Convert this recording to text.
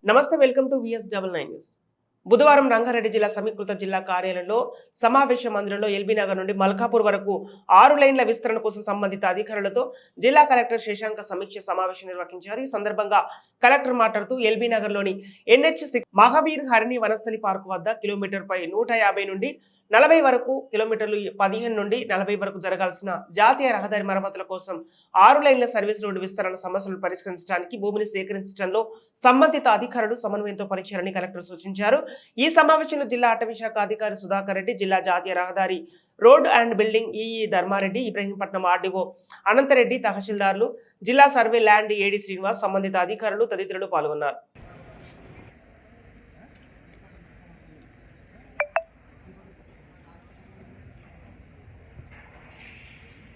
నమస్తే, welcome to VS99 news. బుధవారం రంగారెడ్డి జిల్లా సమీకృత జిల్లా కార్యాలయంలో సమావేశ మందిరంలో ఎల్బీ నగర్ నుండి మల్కాపూర్ వరకు 6 లైన్ల విస్తరణ కోసం సంబంధిత అధికారులతో జిల్లా కలెక్టర్ శశాంక సమీక్ష సమావేశం నిర్వహించారు. ఈ సందర్భంగా కలెక్టర్ మాట్లాడుతూ ఎల్బీ నగర్ లోని NH6 మహావీర్ హరిణి వనస్థలి పార్కు వద్ద కిలోమీటర్ పై 150 నుండి 40 వరకు కిలోమీటర్లు 15 నుండి 40 వరకు జరగాల్సిన జాతీయ రహదారి మరమ్మతుల కోసం 6 లైన్ల సర్వీస్ రోడ్డు విస్తరణ సమస్యలను పరిష్కరించడానికి భూమిని సేకరించడంలో సంబంధిత అధికారులు సమన్వయంతో పనిచేయాలని కలెక్టర్ సూచించారు. ఈ సమావేశంలో జిల్లా అటవీ శాఖ అధికారి సుధాకర్ రెడ్డి, జిల్లా జాతీయ రహదారి road and building EE Dharma Reddy, Ibrahimpatnam RDO Anantha Reddy, తహసీల్దార్లు, జిల్లా సర్వే ల్యాండ్ ఏడి శ్రీనివాస్, సంబంధిత అధికారులు తదితరులు పాల్గొన్నారు.